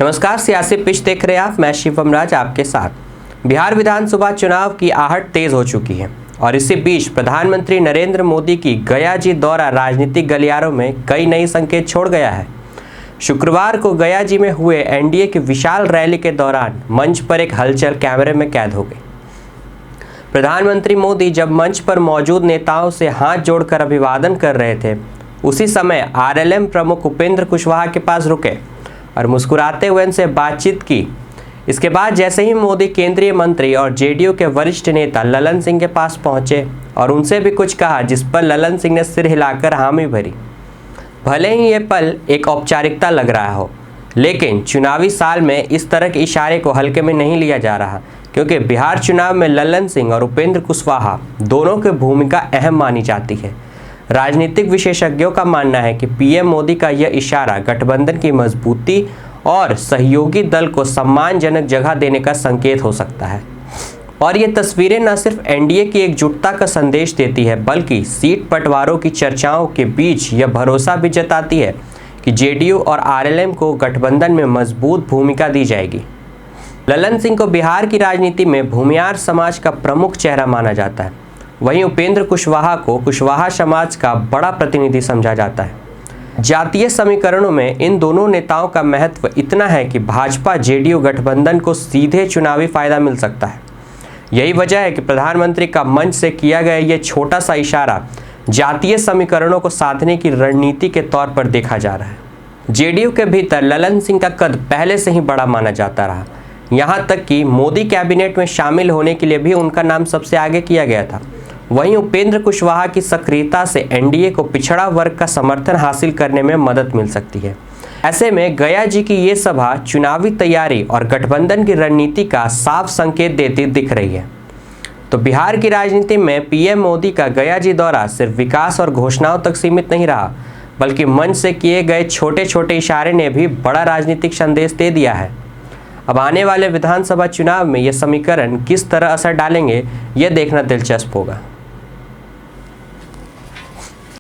नमस्कार, सियासी पिच देख रहे हैं आप। मैं शिवम राज आपके साथ। बिहार विधानसभा चुनाव की आहट तेज हो चुकी है और इसी बीच प्रधानमंत्री नरेंद्र मोदी की गया जी दौरा राजनीतिक गलियारों में कई नए संकेत छोड़ गया है। शुक्रवार को गया जी में हुए एनडीए की विशाल रैली के दौरान मंच पर एक हलचल कैमरे में कैद हो गई। प्रधानमंत्री मोदी जब मंच पर मौजूद नेताओं से हाथ जोड़कर अभिवादन कर रहे थे, उसी समय आरएलएम प्रमुख उपेंद्र कुशवाहा के पास रुके और मुस्कुराते हुए उनसे बातचीत की। इसके बाद जैसे ही मोदी केंद्रीय मंत्री और जेडीयू के वरिष्ठ नेता ललन सिंह के पास पहुंचे और उनसे भी कुछ कहा, जिस पर ललन सिंह ने सिर हिलाकर हामी भरी। भले ही ये पल एक औपचारिकता लग रहा हो, लेकिन चुनावी साल में इस तरह के इशारे को हल्के में नहीं लिया जा रहा, क्योंकि बिहार चुनाव में ललन सिंह और उपेंद्र कुशवाहा दोनों की भूमिका अहम मानी जाती है। राजनीतिक विशेषज्ञों का मानना है कि पीएम मोदी का यह इशारा गठबंधन की मजबूती और सहयोगी दल को सम्मानजनक जगह देने का संकेत हो सकता है। और ये तस्वीरें न सिर्फ एनडीए की एकजुटता का संदेश देती है, बल्कि सीट बंटवारों की चर्चाओं के बीच यह भरोसा भी जताती है कि जेडीयू और आरएलएम को गठबंधन में मजबूत भूमिका दी जाएगी। ललन सिंह को बिहार की राजनीति में भूमियार समाज का प्रमुख चेहरा माना जाता है, वहीं उपेंद्र कुशवाहा को कुशवाहा समाज का बड़ा प्रतिनिधि समझा जाता है। जातीय समीकरणों में इन दोनों नेताओं का महत्व इतना है कि भाजपा जेडीयू गठबंधन को सीधे चुनावी फायदा मिल सकता है। यही वजह है कि प्रधानमंत्री का मंच से किया गया ये छोटा सा इशारा जातीय समीकरणों को साधने की रणनीति के तौर पर देखा जा रहा है। जेडीयू के भीतर ललन सिंह का कद पहले से ही बड़ा माना जाता रहा, यहाँ तक कि मोदी कैबिनेट में शामिल होने के लिए भी उनका नाम सबसे आगे किया गया था। वहीं उपेंद्र कुशवाहा की सक्रियता से एनडीए को पिछड़ा वर्ग का समर्थन हासिल करने में मदद मिल सकती है। ऐसे में गया जी की ये सभा चुनावी तैयारी और गठबंधन की रणनीति का साफ संकेत देती दिख रही है। तो बिहार की राजनीति में पीएम मोदी का गया जी दौरा सिर्फ विकास और घोषणाओं तक सीमित नहीं रहा, बल्कि मंच से किए गए छोटे छोटे इशारे ने भी बड़ा राजनीतिक संदेश दे दिया है। अब आने वाले विधानसभा चुनाव में ये समीकरण किस तरह असर डालेंगे, ये देखना दिलचस्प होगा।